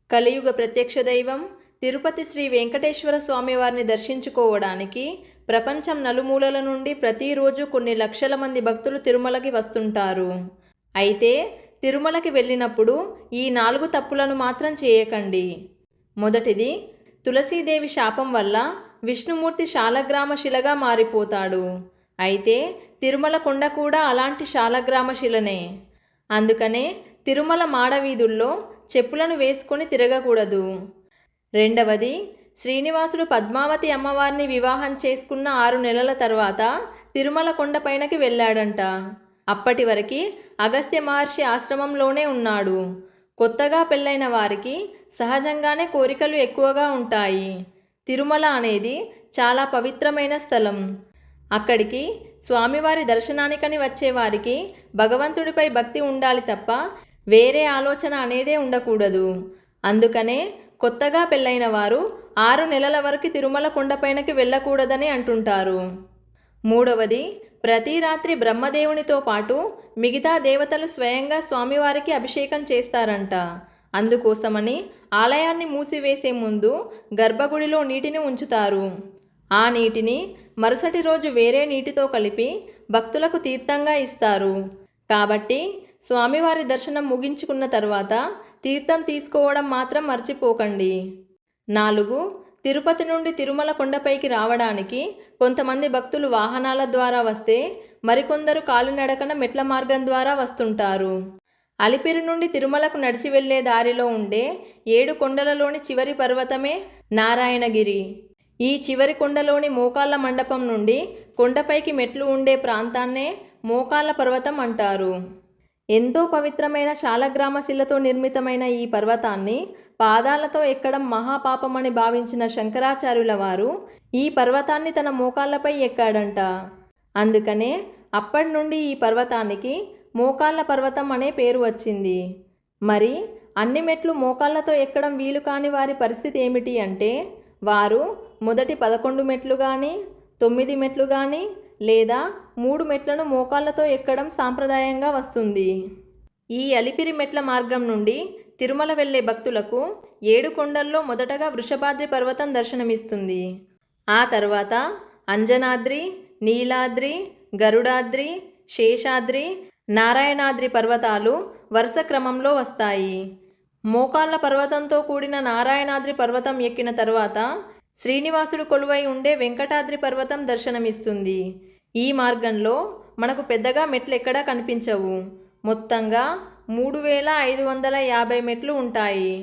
కలియుగ ప్రత్యక్ష దైవం తిరుపతి శ్రీ వెంకటేశ్వర స్వామివారిని దర్శించుకోవడానికి ప్రపంచం నలుమూలల నుండి ప్రతిరోజు కొన్ని లక్షల మంది భక్తులు తిరుమలకి వస్తుంటారు. అయితే తిరుమలకి వెళ్ళినప్పుడు ఈ 4 తప్పులను మాత్రం చేయకండి. మొదటిది, తులసీదేవి శాపం వల్ల విష్ణుమూర్తి శాలగ్రామ శిలగా మారిపోతాడు. అయితే తిరుమల కొండ కూడా అలాంటి శాలగ్రామ శిలనే. అందుకనే తిరుమల మాడవీధుల్లో చెప్పులను వేసుకొని తిరగకూడదు. రెండవది, శ్రీనివాసుడు పద్మావతి అమ్మవారిని వివాహం చేసుకున్న 6 నెలల తర్వాత తిరుమల కొండపైనకి వెళ్ళాడంట. అప్పటి వరకు అగస్త్య మహర్షి ఆశ్రమంలోనే ఉన్నాడు. కొత్తగా పెళ్ళైన వారికి సహజంగానే కోరికలు ఎక్కువగా ఉంటాయి. తిరుమల అనేది చాలా పవిత్రమైన స్థలం. అక్కడికి స్వామివారి దర్శనానికని వచ్చేవారికి భగవంతుడిపై భక్తి ఉండాలి తప్ప వేరే ఆలోచన అనేదే ఉండకూడదు. అందుకనే కొత్తగా పెళ్ళైన వారు 6 నెలల వరకు తిరుమల కొండపైనకి వెళ్ళకూడదని అంటుంటారు. మూడవది, ప్రతి రాత్రి బ్రహ్మదేవునితో పాటు మిగతా దేవతలు స్వయంగా స్వామివారికి అభిషేకం చేస్తారంట. అందుకోసమని ఆలయాన్ని మూసివేసే ముందు గర్భగుడిలో నీటిని ఉంచుతారు. ఆ నీటిని మరుసటి రోజు వేరే నీటితో కలిపి భక్తులకు తీర్థంగా ఇస్తారు. కాబట్టి స్వామివారి దర్శనం ముగించుకున్న తర్వాత తీర్థం తీసుకోవడం మాత్రం మర్చిపోకండి. 4. తిరుపతి నుండి తిరుమల కొండపైకి రావడానికి కొంతమంది భక్తులు వాహనాల ద్వారా వస్తే మరికొందరు కాలినడకన మెట్ల మార్గం ద్వారా వస్తుంటారు. అలిపిరి నుండి తిరుమలకు నడిచి వెళ్లే దారిలో ఉండే 7 కొండలలోని చివరి పర్వతమే నారాయణగిరి. ఈ చివరి కొండలోని మోకాళ్ళ మండపం నుండి కొండపైకి మెట్లు ఉండే ప్రాంతాన్నే మోకాళ్ళ పర్వతం అంటారు. ఎంతో పవిత్రమైన శాలగ్రామ శిలతో నిర్మితమైన ఈ పర్వతాన్ని పాదాలతో ఎక్కడం మహాపాపమని భావించిన శంకరాచార్యుల వారు ఈ పర్వతాన్ని తన మోకాళ్ళపై ఎక్కాడంట. అందుకనే అప్పటి నుండి ఈ పర్వతానికి మోకాళ్ళ పర్వతం అనే పేరు వచ్చింది. మరి అన్ని మెట్లు మోకాళ్ళతో ఎక్కడం వీలు కాని వారి పరిస్థితి ఏమిటి అంటే, వారు మొదటి 11 మెట్లు కానీ 9 మెట్లు కానీ లేదా 3 మెట్లను మోకాళ్ళతో ఎక్కడం సాంప్రదాయంగా వస్తుంది. ఈ అలిపిరి మెట్ల మార్గం నుండి తిరుమల వెళ్ళే భక్తులకు 7 కొండల్లో మొదటగా వృషభాద్రి పర్వతం దర్శనమిస్తుంది. ఆ తర్వాత అంజనాద్రి, నీలాద్రి, గరుడాద్రి, శేషాద్రి, నారాయణాద్రి పర్వతాలు వరుస క్రమంలో వస్తాయి. మోకాళ్ళ పర్వతంతో కూడిన నారాయణాద్రి పర్వతం ఎక్కిన తర్వాత శ్రీనివాసుడు కొలువై ఉండే వెంకటాద్రి పర్వతం దర్శనమిస్తుంది. ఈ మార్గంలో మనకు పెద్దగా మెట్లు ఎక్కడా కనిపించవు. మొత్తంగా 3550 మెట్లు ఉంటాయి.